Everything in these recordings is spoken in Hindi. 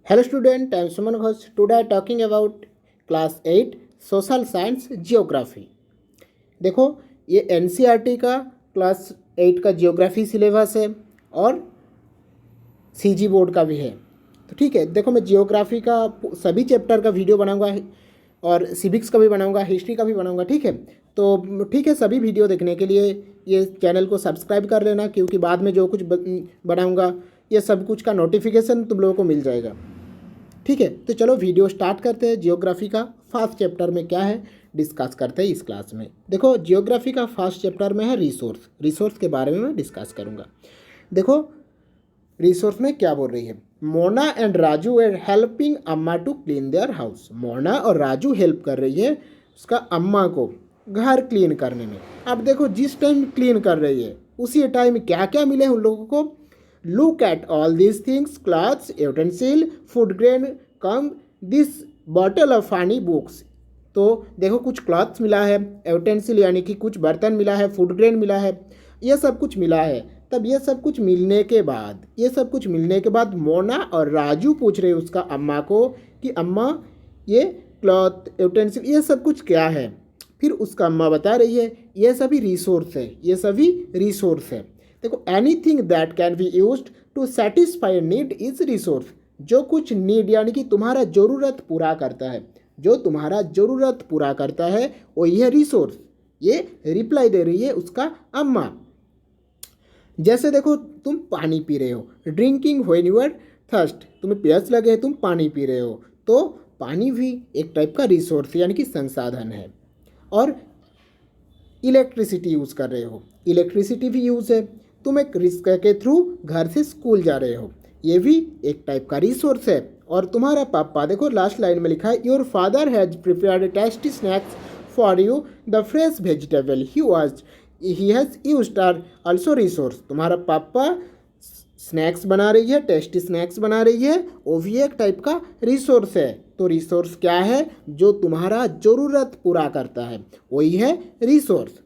Hello student, I am Suman Ghosh. Today I am talking about class 8 social science geography. देखो ये एनसीईआरटी का क्लास 8 का जियोग्राफी सिलेबस है और सीजी बोर्ड का भी है। तो ठीक है, देखो मैं जियोग्राफी का सभी चैप्टर का वीडियो बनाऊंगा और सिविक्स का भी बनाऊंगा, हिस्ट्री का भी बनाऊंगा। ठीक है, तो ठीक है, सभी वीडियो देखने के लिए ये चैनल को सब्सक्राइब कर लेना, क्योंकि बाद में जो कुछ बनाऊंगा ये सब कुछ का नोटिफिकेशन तुम लोगों को मिल जाएगा। ठीक है, तो चलो वीडियो स्टार्ट करते हैं। जियोग्राफी का फर्स्ट चैप्टर में क्या है डिस्कस करते हैं इस क्लास में। देखो जियोग्राफी का फर्स्ट चैप्टर में है रिसोर्स के बारे में मैं डिस्कस करूँगा। देखो रिसोर्स में क्या बोल रही है, Mona and Raju are helping Amma to clean their house. Mona और राजू हेल्प कर रही है उसका अम्मा को घर क्लीन करने में। अब देखो जिस टाइम क्लीन कर रही है उसी टाइम क्या क्या मिले उन लोगों को। Look at all these things: clothes, utensil, food grain, comb, this bottle of funny books। तो देखो कुछ क्लॉथ्स मिला है, यूटेंसिल यानी कि कुछ बर्तन मिला है, फूड ग्रेन मिला है, ये सब कुछ मिला है। तब ये सब कुछ मिलने के बाद मोना और राजू पूछ रहे उसका अम्मा को कि अम्मा ये क्लॉथ यूटेंसिल ये सब कुछ क्या है। फिर उसका अम्मा बता रही है ये सभी रिसोर्स है। देखो anything that can be used to satisfy need is resource. जो कुछ नीड यानी कि तुम्हारा ज़रूरत पूरा करता है वही है रिसोर्स। ये रिप्लाई दे रही है उसका अम्मा। जैसे देखो तुम पानी पी रहे हो, drinking when you are thirst, तुम्हें प्यास लगे तुम पानी पी रहे हो, तो पानी भी एक टाइप का रिसोर्स यानी कि संसाधन है। और इलेक्ट्रिसिटी यूज़ कर रहे हो, इलेक्ट्रिसिटी भी यूज़ है। तुम एक रिस्क के थ्रू घर से स्कूल जा रहे हो, ये भी एक टाइप का रिसोर्स है। और तुम्हारा पापा, देखो लास्ट लाइन में लिखा है your father has prepared tasty snacks for you, the fresh vegetable he has used are also resource. तुम्हारा पापा स्नैक्स बना रही है, टेस्टी स्नैक्स बना रही है, वो भी एक टाइप का रिसोर्स है। तो रिसोर्स क्या है, जो तुम्हारा ज़रूरत पूरा करता है वही है रिसोर्स।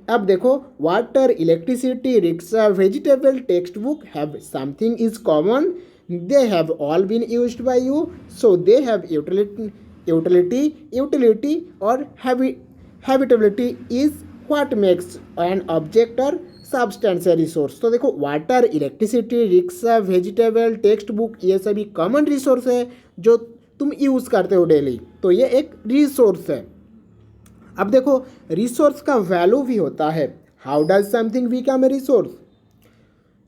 अब देखो water, electricity, rickshaw, vegetable, text book have something is common, they have all been used by you, so they have utility or habitability is what makes an object or substance a resource. तो देखो water, electricity, rickshaw, vegetable, text book ये सभी कॉमन रिसोर्स है जो तुम यूज़ करते हो डेली, तो ये एक रिसोर्स है। अब देखो रिसोर्स का वैल्यू भी होता है। How does something become a resource.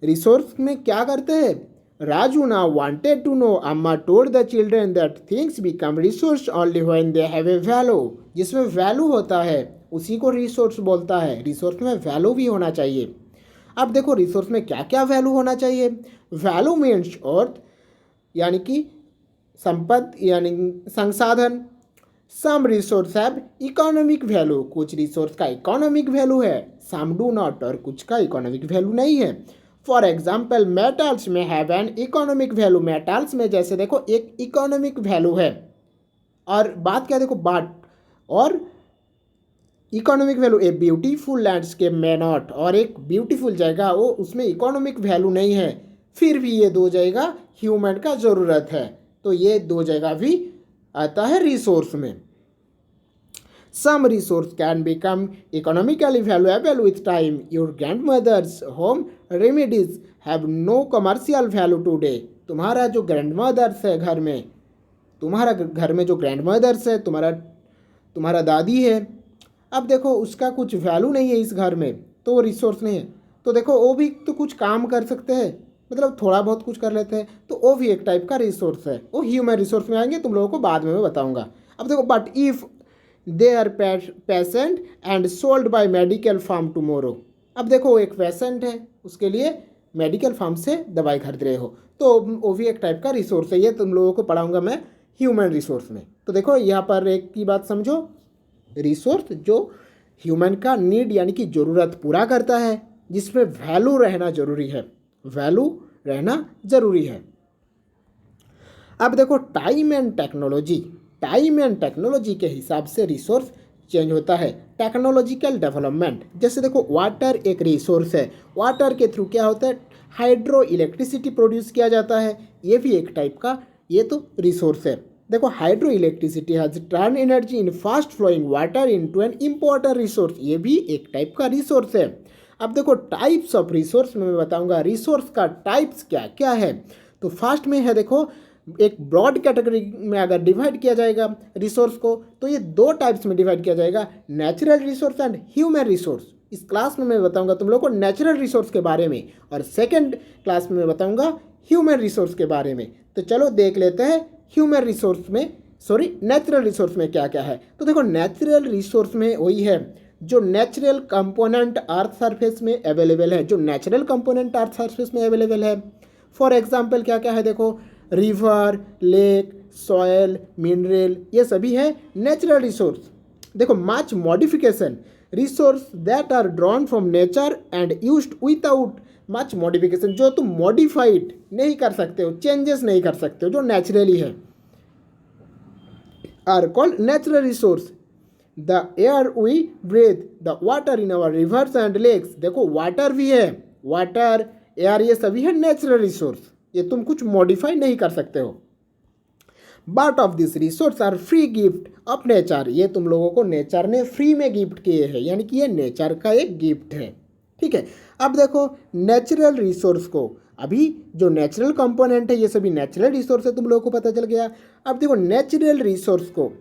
Resource में क्या करते हैं, Raju now wanted to know, Amma told the children that things become resource only when they have a value. जिसमें वैल्यू होता है उसी को रिसोर्स बोलता है। रिसोर्स में वैल्यू भी होना चाहिए। अब देखो रिसोर्स में क्या क्या वैल्यू होना चाहिए। वैल्यू मीन्स अर्थ यानी कि संपत्ति यानी संसाधन। Some resource have economic value, कुछ रिसोर्स का इकोनॉमिक वैल्यू है, सम डू नॉट, और कुछ का इकोनॉमिक वैल्यू नहीं है। फॉर एग्जाम्पल मेटल्स में have an economic value, metals में जैसे देखो एक इकोनॉमिक वैल्यू है। और बात क्या देखो बाट और economic value, a beautiful landscape में नॉट, और एक ब्यूटीफुल जगह वो उसमें इकोनॉमिक वैल्यू नहीं है, फिर भी ये दो जगह ह्यूमन का ज़रूरत है, तो ये दो जगह भी आता है रिसोर्स में। Some resource can become economically valuable with time. Your grand mother's home remedies have no commercial value today. तुम्हारा जो ग्रैंड मदर्स है घर में, तुम्हारा घर में जो ग्रैंड मदर्स है, तुम्हारा दादी है, अब देखो उसका कुछ वैल्यू नहीं है इस घर में, तो वो रिसोर्स नहीं है। तो देखो वो भी तो कुछ काम कर सकते हैं, मतलब थोड़ा बहुत कुछ कर लेते हैं, तो वो भी एक टाइप का रिसोर्स है। वो ह्यूमन रिसोर्स में आएंगे, तुम लोगों को बाद में मैं बताऊंगा। अब देखो but if they are patient and sold by medical farm tomorrow. अब देखो वो एक पेशेंट है, उसके लिए मेडिकल फार्म से दवाई खरीद रहे हो, तो वो भी एक टाइप का रिसोर्स है। ये तुम लोगों को पढ़ाऊँगा मैं ह्यूमन रिसोर्स में। तो देखो यहाँ पर एक की बात समझो, रिसोर्स जो ह्यूमन का नीड यानी कि ज़रूरत पूरा करता है, जिसमें वैल्यू रहना ज़रूरी है। अब देखो टाइम एंड टेक्नोलॉजी के हिसाब से रिसोर्स चेंज होता है। टेक्नोलॉजिकल डेवलपमेंट, जैसे देखो वाटर एक रिसोर्स है, वाटर के थ्रू क्या होता है, हाइड्रो इलेक्ट्रिसिटी प्रोड्यूस किया जाता है, ये भी एक टाइप का ये तो रिसोर्स है। देखो hydro electricity has turn energy in fast flowing water into an important resource, ये भी एक टाइप का रिसोर्स है। अब देखो टाइप्स ऑफ रिसोर्स में मैं बताऊंगा रिसोर्स का टाइप्स क्या क्या है। तो फर्स्ट में है देखो, एक ब्रॉड कैटेगरी में अगर डिवाइड किया जाएगा रिसोर्स को तो ये दो टाइप्स में डिवाइड किया जाएगा, natural resource and human resource. इस क्लास में मैं बताऊंगा तुम लोग को नेचुरल रिसोर्स के बारे में, और सेकंड क्लास में मैं बताऊंगा ह्यूमन रिसोर्स के बारे में। तो चलो देख लेते हैं ह्यूमन रिसोर्स में, सॉरी नेचुरल रिसोर्स में क्या क्या है। तो देखो नेचुरल रिसोर्स में वही है जो नेचुरल कंपोनेंट अर्थ सरफेस में अवेलेबल है, जो नेचुरल कंपोनेंट अर्थ सरफेस में अवेलेबल है। फॉर एग्जांपल क्या क्या है देखो, रिवर, लेक, सॉयल, मिनरल, ये सभी है नेचुरल रिसोर्स। देखो much modification, resource that are drawn from nature and used without much modification, जो तुम मॉडिफाइड नहीं कर सकते हो, चेंजेस नहीं कर सकते हो, जो नेचुरली है, are called natural resource. The air we breathe, the water in our rivers and lakes, देखो वाटर भी है, वाटर, एयर, ये सभी है नेचुरल रिसोर्स, ये तुम कुछ मॉडिफाई नहीं कर सकते हो। But of this resource are free gift of nature, ये तुम लोगों को नेचर ने फ्री में गिफ्ट किए हैं, यानी कि ये नेचर का एक गिफ्ट है। ठीक है, अब देखो नेचुरल रिसोर्स को, अभी जो नेचुरल कंपोनेंट है ये सभी नेचुरल रिसोर्स है, तुम लोगों को पता चल गया। अब देखो नेचुरल रिसोर्स को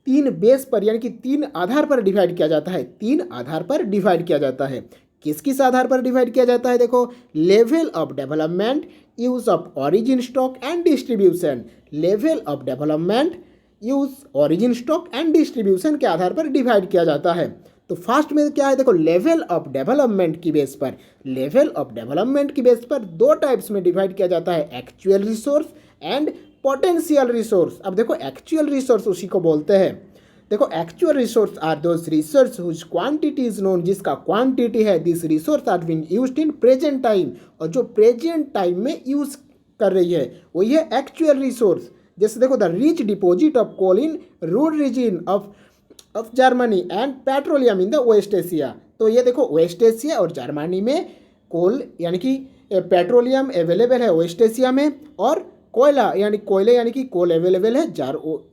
तीन बेस पर यानी कि तीन आधार पर डिवाइड किया जाता है, तीन आधार पर डिवाइड किया जाता है। किस किस आधार पर डिवाइड किया जाता है देखो, level of development, use of origin stock and distribution, level of development, use, origin stock and distribution के आधार पर डिवाइड किया जाता है। तो फर्स्ट में क्या है देखो, लेवल ऑफ डेवलपमेंट की बेस पर, लेवल ऑफ डेवलपमेंट की बेस पर दो टाइप्स में डिवाइड किया जाता है, actual resource and potential resource. अब देखो एक्चुअल रिसोर्स उसी को बोलते हैं, देखो actual resource are those resource whose quantity is known, जिसका क्वांटिटी है, this resource are being used in present time, और जो प्रेजेंट टाइम में यूज कर रही है वही है एक्चुअल रिसोर्स। जैसे देखो the rich deposit of coal in Ruhr region of Germany and petroleum in the West Asia, तो ये देखो वेस्ट एशिया और जर्मनी में कोल यानी कि पेट्रोलियम अवेलेबल है वेस्ट एशिया में, और कोयला यानी कोयले यानी कि कोल अवेलेबल है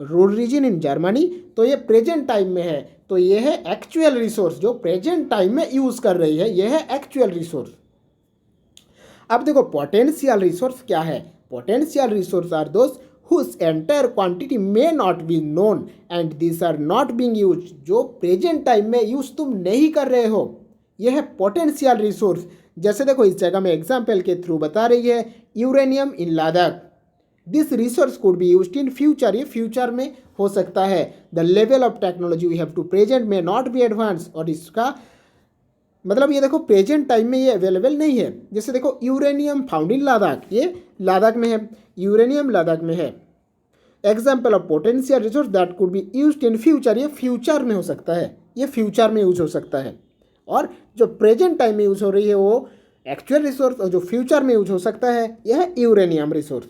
रूर रीजन इन जर्मनी, तो ये प्रेजेंट टाइम में है, तो ये है एक्चुअल रिसोर्स, जो प्रेजेंट टाइम में यूज कर रही है, ये है एक्चुअल रिसोर्स। अब देखो पोटेंशियल रिसोर्स क्या है, potential resource are those whose entire quantity may not be known and these are not being used, जो प्रेजेंट टाइम में यूज तुम नहीं कर रहे हो, यह है पोटेंशियल रिसोर्स। जैसे देखो इस जगह में एग्जाम्पल के थ्रू बता रही है, uranium in Ladakh, this resource could be used in future, ये फ्यूचर में हो सकता है। The level of technology we have to present में नॉट बी एडवांस, और इसका मतलब ये देखो प्रेजेंट टाइम में ये अवेलेबल नहीं है। जैसे देखो यूरेनियम फाउंड इन लद्दाख, ये लद्दाख में है, यूरेनियम लद्दाख में है। Example of potential resource that could be used in future, ये फ्यूचर में हो सकता है, ये फ्यूचर में यूज हो सकता है। और जो प्रेजेंट टाइम में यूज हो रही है वो एक्चुअल रिसोर्स, और जो फ्यूचर में यूज हो सकता है यह है यूरेनियम रिसोर्स।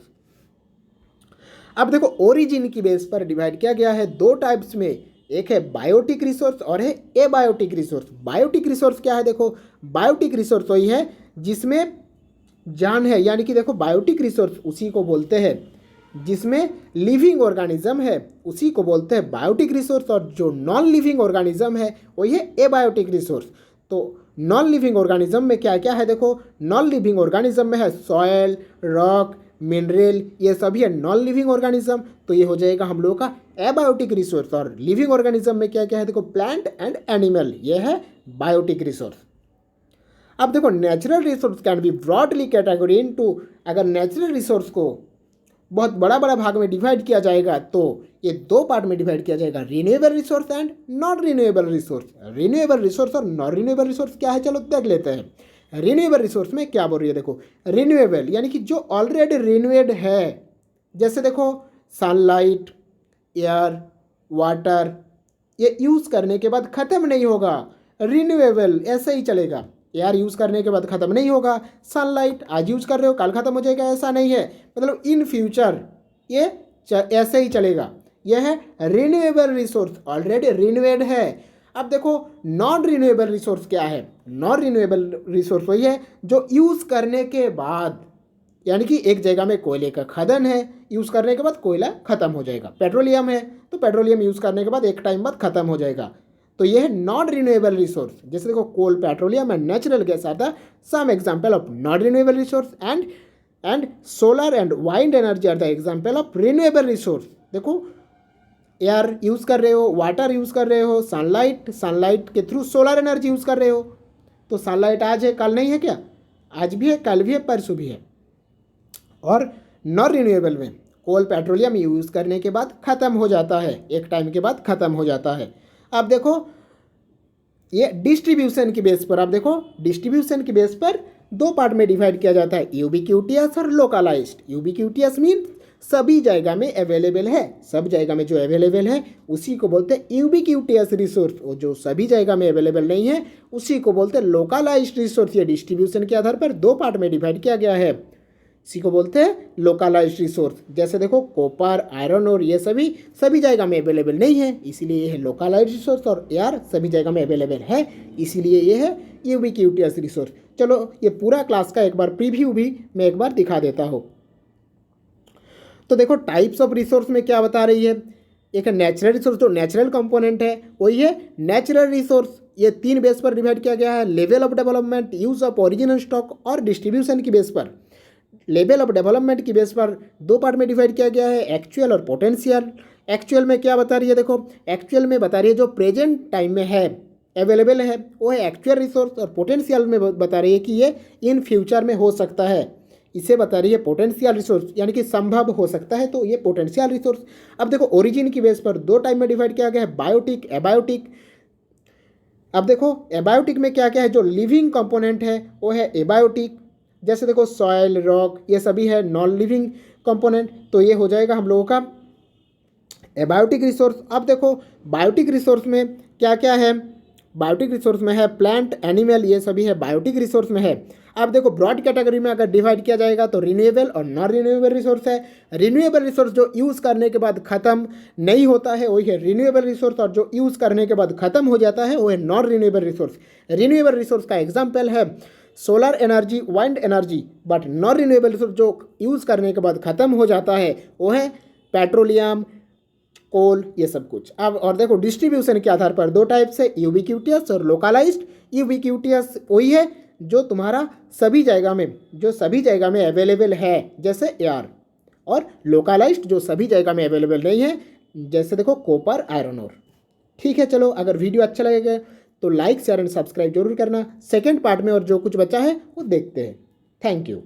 अब देखो ओरिजिन की बेस पर डिवाइड किया गया है दो टाइप्स में, एक है बायोटिक रिसोर्स और है एबायोटिक रिसोर्स। बायोटिक रिसोर्स क्या है देखो, बायोटिक रिसोर्स वही है जिसमें जान है, यानी कि देखो बायोटिक रिसोर्स उसी को बोलते हैं जिसमें लिविंग ऑर्गेनिज्म है, उसी को बोलते हैं बायोटिक रिसोर्स, और जो नॉन लिविंग ऑर्गेनिज्म है वही है एबायोटिक रिसोर्स। तो नॉन लिविंग ऑर्गेनिज्म में क्या क्या है देखो, नॉन लिविंग ऑर्गेनिज्म में है सॉयल, रॉक, मिनरल, ये सभी है नॉन लिविंग ऑर्गेनिज्म, तो ये हो जाएगा हम लोगों का एबायोटिक रिसोर्स। और लिविंग ऑर्गेनिज्म में क्या क्या है देखो, प्लांट एंड एनिमल, ये है बायोटिक रिसोर्स। अब देखो natural resource can be broadly category into, अगर नेचुरल रिसोर्स को बहुत बड़ा बड़ा भाग में डिवाइड किया जाएगा तो ये दो पार्ट में डिवाइड किया जाएगा, renewable resource and non renewable resource. Renewable resource और नॉन रिन्यूएबल रिसोर्स क्या है, चलो देख लेते हैं। रिन्यूएबल रिसोर्स में क्या बोल रही है देखो, रिन्यूएबल यानी कि जो ऑलरेडी रिन्यूएड है, जैसे देखो सनलाइट, एयर, वाटर, ये यूज़ करने के बाद ख़त्म नहीं होगा, रिन्यूएबल ऐसे ही चलेगा। एयर यूज़ करने के बाद ख़त्म नहीं होगा, सनलाइट आज यूज़ कर रहे हो कल ख़त्म हो जाएगा, ऐसा नहीं है, मतलब इन फ्यूचर ये ऐसे ही चलेगा। यह है रिन्यूएबल रिसोर्स, ऑलरेडी रिन्यूएड है। अब देखो नॉन रिन्यूएबल रिसोर्स क्या है, नॉन रिन्यूएबल रिसोर्स वही है जो यूज़ करने के बाद यानी कि एक जगह में कोयले का खदान है, यूज़ करने के बाद कोयला ख़त्म हो जाएगा। पेट्रोलियम है तो पेट्रोलियम यूज़ करने के बाद एक टाइम बाद ख़त्म हो जाएगा। तो ये है नॉन रिन्यूएबल रिसोर्स। जैसे देखो coal, petroleum and natural gas are the some example of non renewable resource and solar and wind energy are the example of renewable resource. देखो एयर यूज़ कर रहे हो, वाटर यूज़ कर रहे हो, सनलाइट के थ्रू सोलर एनर्जी यूज़ कर रहे हो। तो सनलाइट आज है कल नहीं है क्या? आज भी है, कल भी है, परसों भी है। और नॉन रिन्यूएबल में कोल, पेट्रोलियम यूज़ करने के बाद ख़त्म हो जाता है, एक टाइम के बाद ख़त्म हो जाता है। अब देखो ये डिस्ट्रीब्यूशन की बेस पर, आप देखो डिस्ट्रीब्यूशन की बेस पर दो पार्ट में डिवाइड किया जाता है, यूबिक्यूटियस और लोकलाइज्ड। यूबिक्यूटियस मीन सभी जगह में अवेलेबल है, सब जगह में जो अवेलेबल है उसी को बोलते हैं यूबिक्यूटियस रिसोर्स। और जो सभी जगह में अवेलेबल नहीं है उसी को बोलते हैं लोकलाइज्ड रिसोर्स। ये डिस्ट्रीब्यूशन के आधार पर दो पार्ट में डिवाइड किया गया है, इसी को बोलते हैं लोकलाइज्ड रिसोर्स। जैसे देखो कॉपर, आयरन और ये सभी जगह में अवेलेबल नहीं है, इसीलिए ये है लोकलाइज्ड रिसोर्स। और एयर सभी जगह में अवेलेबल है, इसीलिए ये है यूबिक्यूटियस रिसोर्स। चलो ये पूरा क्लास का एक बार प्रीव्यू भी मैं एक बार दिखा देता हूँ। तो देखो टाइप्स ऑफ रिसोर्स में क्या बता रही है, एक है नेचुरल रिसोर्स, जो नेचुरल कंपोनेंट है वही है नेचुरल रिसोर्स। ये तीन बेस पर डिवाइड किया गया है, level of development, use of original stock और डिस्ट्रीब्यूशन की बेस पर। लेवल ऑफ डेवलपमेंट की बेस पर दो पार्ट में डिवाइड किया गया है, एक्चुअल और पोटेंशियल। एक्चुअल में क्या बता रही है, देखो एक्चुअल में बता रही है जो प्रेजेंट टाइम में है, अवेलेबल है, वो है एक्चुअल रिसोर्स। और पोटेंशियल में बता रही है कि ये इन फ्यूचर में हो सकता है, इसे बता रही है पोटेंशियल रिसोर्स, यानी कि संभव हो सकता है, तो ये पोटेंशियल रिसोर्स। अब देखो ओरिजिन की बेस पर दो टाइप में डिवाइड किया गया है, बायोटिक, एबायोटिक। अब देखो एबायोटिक में क्या क्या है, जो लिविंग कंपोनेंट है वो है एबायोटिक। जैसे देखो सॉइल, रॉक, ये सभी है नॉन लिविंग कंपोनेंट, तो ये हो जाएगा हम लोगों का एबायोटिक रिसोर्स। अब देखो बायोटिक रिसोर्स में क्या क्या है, बायोटिक रिसोर्स में है प्लांट, एनिमल, ये सभी है बायोटिक रिसोर्स में है। अब देखो ब्रॉड कैटेगरी में अगर डिवाइड किया जाएगा तो रिन्यूएबल और नॉन रिन्यूएबल रिसोर्स है। रिन्यूएबल रिसोर्स जो यूज़ करने के बाद ख़त्म नहीं होता है वही है रिन्यूएबल रिसोर्स, और जो यूज़ करने के बाद ख़त्म हो जाता है वो है non renewable resource. Renewable resource का एग्जाम्पल है solar energy, wind energy. But non renewable resource जो यूज़ करने के बाद ख़त्म हो जाता है वो है पेट्रोलियम, कोल, ये सब कुछ। अब और देखो डिस्ट्रीब्यूशन के आधार पर दो टाइप से, यूबिक्यूटियस और लोकलाइज्ड। यूबिक्यूटियस वही है जो तुम्हारा सभी जगह में अवेलेबल है, जैसे एयर। और लोकलाइज्ड जो सभी जगह में अवेलेबल नहीं है, जैसे देखो कॉपर, आयरन और। ठीक है, चलो अगर वीडियो अच्छा लगेगा तो लाइक, शेयर एंड सब्सक्राइब जरूर करना। सेकेंड पार्ट में और जो कुछ बचा है वो देखते हैं। Thank you.